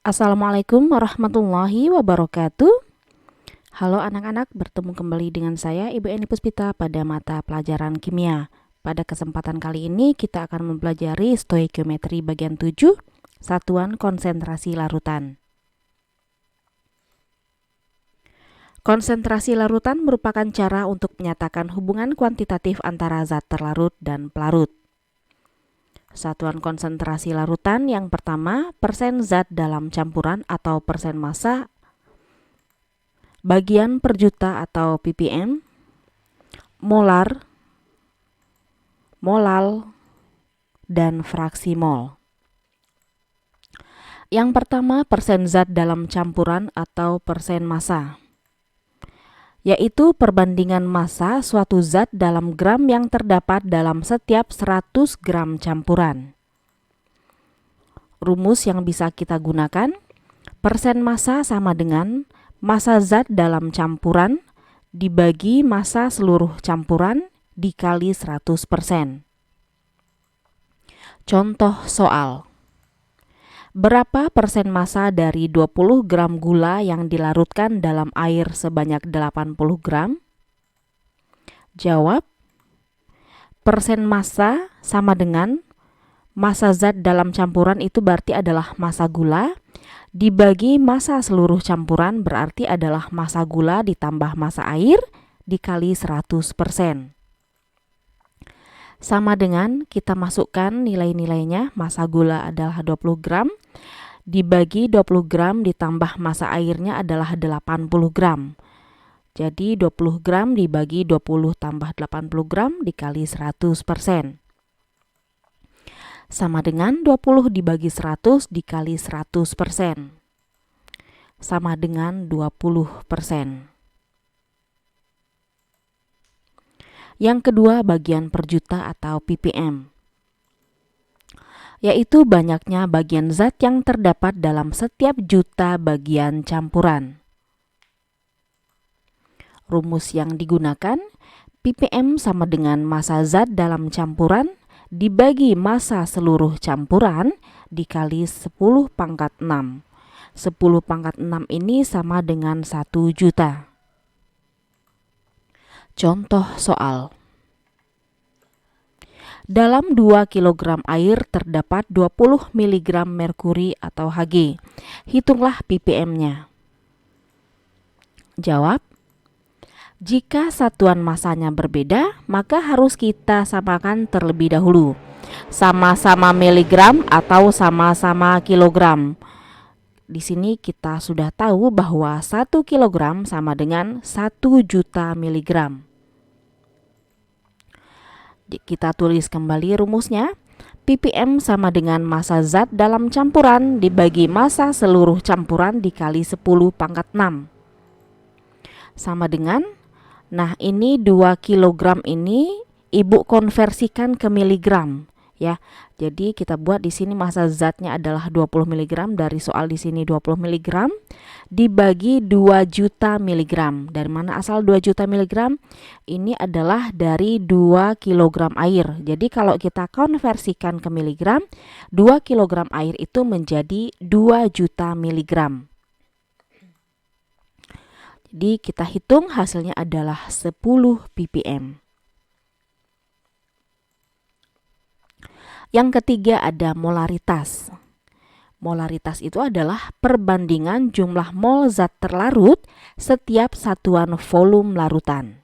Assalamualaikum warahmatullahi wabarakatuh. Halo anak-anak, bertemu kembali dengan saya Ibu Eni Puspita pada mata pelajaran kimia. Pada kesempatan kali ini kita akan mempelajari stoikiometri bagian 7, satuan konsentrasi larutan. Konsentrasi larutan merupakan cara untuk menyatakan hubungan kuantitatif antara zat terlarut dan pelarut. Satuan konsentrasi larutan yang pertama, persen zat dalam campuran atau persen massa, bagian per juta atau ppm, molar, molal, dan fraksi mol. Yang pertama, persen zat dalam campuran atau persen massa, yaitu perbandingan massa suatu zat dalam gram yang terdapat dalam setiap 100 gram campuran. Rumus yang bisa kita gunakan, persen massa sama dengan massa zat dalam campuran dibagi massa seluruh campuran dikali 100%. Contoh soal. Berapa persen massa dari 20 gram gula yang dilarutkan dalam air sebanyak 80 gram? Jawab, persen massa sama dengan massa zat dalam campuran itu berarti adalah massa gula, dibagi massa seluruh campuran berarti adalah massa gula ditambah massa air dikali 100%. Sama dengan kita masukkan nilai-nilainya, massa gula adalah 20 gram, dibagi 20 gram ditambah massa airnya adalah 80 gram. Jadi 20 gram dibagi 20 tambah 80 gram dikali 100%. Sama dengan 20 dibagi 100 dikali 100%. Sama dengan 20%. Yang kedua, bagian per juta atau ppm, yaitu banyaknya bagian zat yang terdapat dalam setiap juta bagian campuran. Rumus yang digunakan, ppm sama dengan massa zat dalam campuran dibagi massa seluruh campuran dikali 10 pangkat 6. 10 pangkat 6 ini sama dengan 1 juta. Contoh soal. Dalam 2 kg air terdapat 20 mg merkuri atau Hg. Hitunglah ppm-nya. Jawab, jika satuan masanya berbeda, maka harus kita samakan terlebih dahulu. Sama-sama miligram atau sama-sama kilogram. Di sini kita sudah tahu bahwa 1 kg sama dengan 1 juta miligram. Kita tulis kembali rumusnya. ppm sama dengan massa zat dalam campuran dibagi massa seluruh campuran dikali 10 pangkat 6. Sama dengan, nah ini 2 kg ini Ibu konversikan ke miligram. Ya, jadi kita buat di sini massa zatnya adalah 20 mg, dari soal di sini 20 mg dibagi 2 juta mg. Dari mana asal 2 juta mg? Ini adalah dari 2 kg air. Jadi kalau kita konversikan ke miligram, 2 kg air itu menjadi 2 juta mg. Jadi kita hitung hasilnya adalah 10 ppm. Yang ketiga ada molaritas. Molaritas itu adalah perbandingan jumlah mol zat terlarut setiap satuan volume larutan.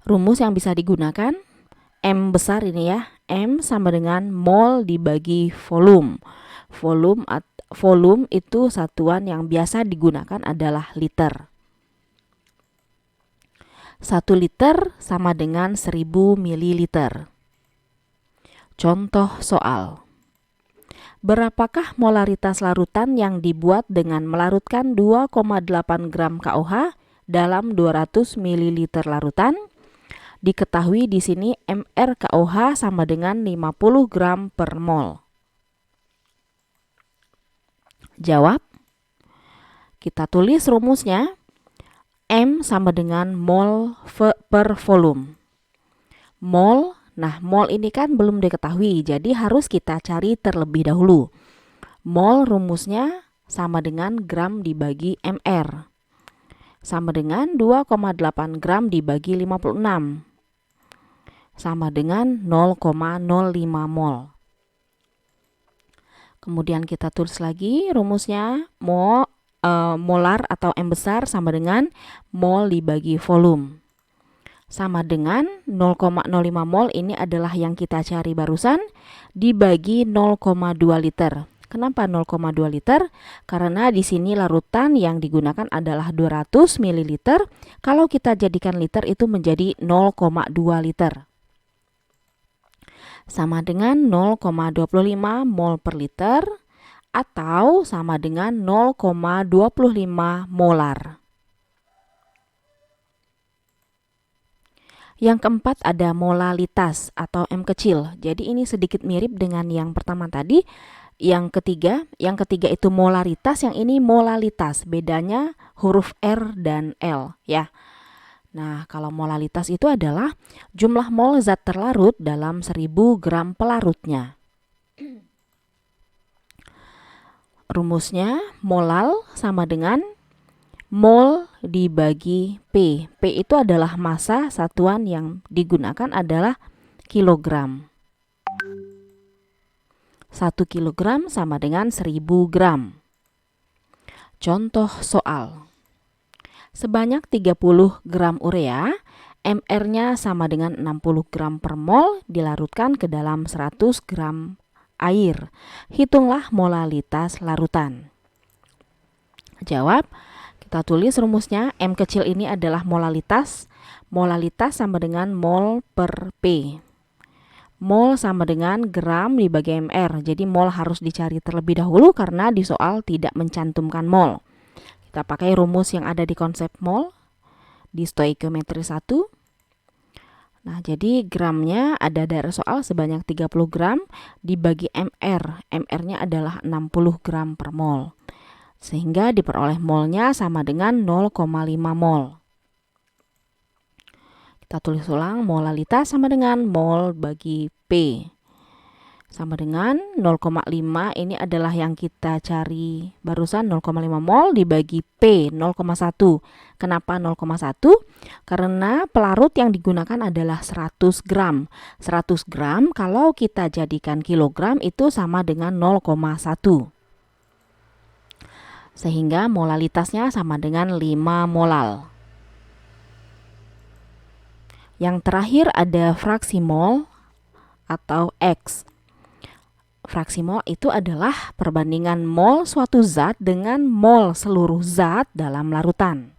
Rumus yang bisa digunakan, M besar ini ya, M sama dengan mol dibagi volume. Volume itu satuan yang biasa digunakan adalah liter. 1 liter sama dengan 1000 ml. Contoh soal. Berapakah molaritas larutan yang dibuat dengan melarutkan 2,8 gram KOH dalam 200 ml larutan? Diketahui di sini MR KOH sama dengan 50 gram per mol. Jawab. Kita tulis rumusnya. M sama dengan mol per volume. Mol, nah mol ini kan belum diketahui, jadi harus kita cari terlebih dahulu. Mol rumusnya sama dengan gram dibagi mr. Sama dengan 2,8 gram dibagi 56. Sama dengan 0,05 mol. Kemudian kita tulis lagi rumusnya, molar atau M besar sama dengan mol dibagi volume. Sama dengan 0,05 mol, ini adalah yang kita cari barusan, dibagi 0,2 liter. Kenapa 0,2 liter? Karena di sini larutan yang digunakan adalah 200 ml. Kalau kita jadikan liter itu menjadi 0,2 liter. Sama dengan 0,25 mol per liter atau sama dengan 0,25 molar. Yang keempat ada molalitas atau M kecil. Jadi ini sedikit mirip dengan yang pertama tadi. Yang ketiga itu molaritas, yang ini molalitas. Bedanya huruf R dan L ya. Nah, kalau molalitas itu adalah jumlah mol zat terlarut dalam 1000 gram pelarutnya. Rumusnya molal sama dengan mol dibagi P. P itu adalah massa, satuan yang digunakan adalah kilogram. 1 kilogram sama dengan 1000 gram. Contoh soal. Sebanyak 30 gram urea, MR-nya sama dengan 60 gram per mol dilarutkan ke dalam 100 gram air. Hitunglah molalitas larutan. Jawab, kita tulis rumusnya, M kecil ini adalah molalitas. Molalitas sama dengan mol per P. Mol sama dengan gram dibagi mr. Jadi mol harus dicari terlebih dahulu karena di soal tidak mencantumkan mol. Kita pakai rumus yang ada di konsep mol di stoikiometri 1. Nah, jadi gramnya ada dari soal sebanyak 30 gram dibagi mr. Mr-nya adalah 60 gram per mol. Sehingga diperoleh molnya sama dengan 0,5 mol. Kita tulis ulang, molalitas sama dengan mol bagi P. Sama dengan 0,5, ini adalah yang kita cari barusan, 0,5 mol dibagi P, 0,1. Kenapa 0,1? Karena pelarut yang digunakan adalah 100 gram. 100 gram kalau kita jadikan kilogram itu sama dengan 0,1. Sehingga molalitasnya sama dengan 5 molal. Yang terakhir ada fraksi mol atau X. Fraksi mol itu adalah perbandingan mol suatu zat dengan mol seluruh zat dalam larutan.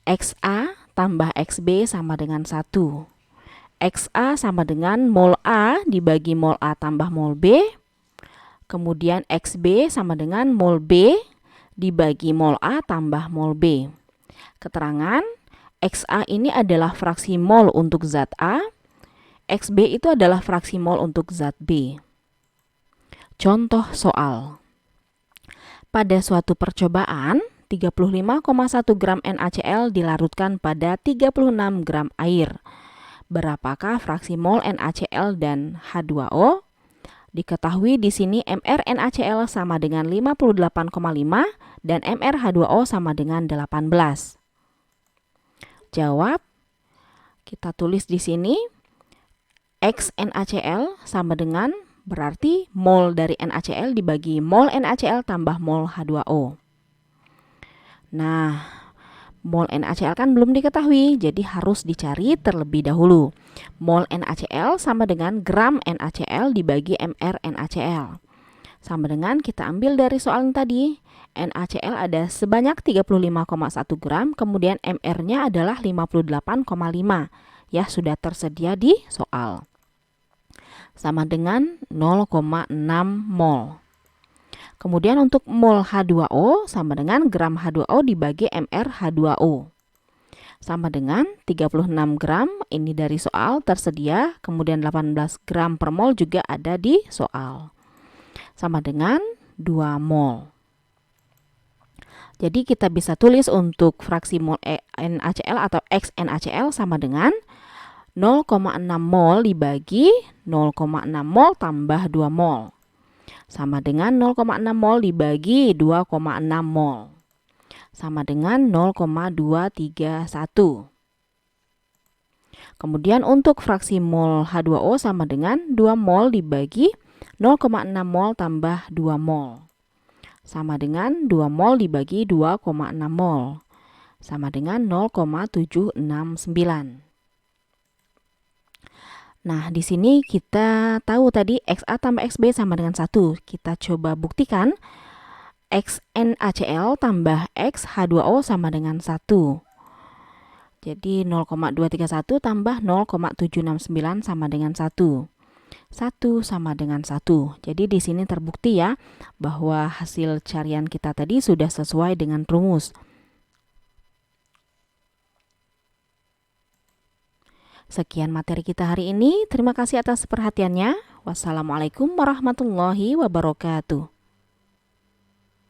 XA tambah XB sama dengan 1. XA sama dengan mol A dibagi mol A tambah mol B. Kemudian XB sama dengan mol B dibagi mol A tambah mol B. Keterangan, XA ini adalah fraksi mol untuk zat A, XB itu adalah fraksi mol untuk zat B. Contoh soal. Pada suatu percobaan, 35,1 gram NaCl dilarutkan pada 36 gram air. Berapakah fraksi mol NaCl dan H2O? Diketahui di sini MR NaCl sama dengan 58,5 dan MR H2O sama dengan 18. Jawab, kita tulis di sini X NaCl sama dengan berarti mol dari NaCl dibagi mol NaCl tambah mol H2O. Nah, mol NaCl kan belum diketahui, jadi harus dicari terlebih dahulu. Mol NaCl sama dengan gram NaCl dibagi MR NaCl. Sama dengan kita ambil dari soal tadi, NaCl ada sebanyak 35,1 gram, kemudian MR-nya adalah 58,5. Ya, sudah tersedia di soal. Sama dengan 0,6 mol. Kemudian untuk mol H2O sama dengan gram H2O dibagi MR H2O. Sama dengan 36 gram, ini dari soal tersedia, kemudian 18 gram per mol juga ada di soal. Sama dengan 2 mol. Jadi kita bisa tulis untuk fraksi mol NaCl atau X NaCl sama dengan 0,6 mol dibagi 0,6 mol tambah 2 mol. sama dengan 0,6 mol dibagi 2,6 mol sama dengan 0,231. Kemudian untuk fraksi mol H2O sama dengan 2 mol dibagi 0,6 mol tambah 2 mol sama dengan 2 mol dibagi 2,6 mol sama dengan 0,769. Nah, di sini kita tahu tadi XA tambah XB sama dengan 1. Kita coba buktikan. XNaCl tambah XH2O sama dengan 1. Jadi 0,231 tambah 0,769 sama dengan 1. 1 sama dengan 1. Jadi di sini terbukti ya bahwa hasil carian kita tadi sudah sesuai dengan rumus. Sekian materi kita hari ini. Terima kasih atas perhatiannya. Wassalamualaikum warahmatullahi wabarakatuh.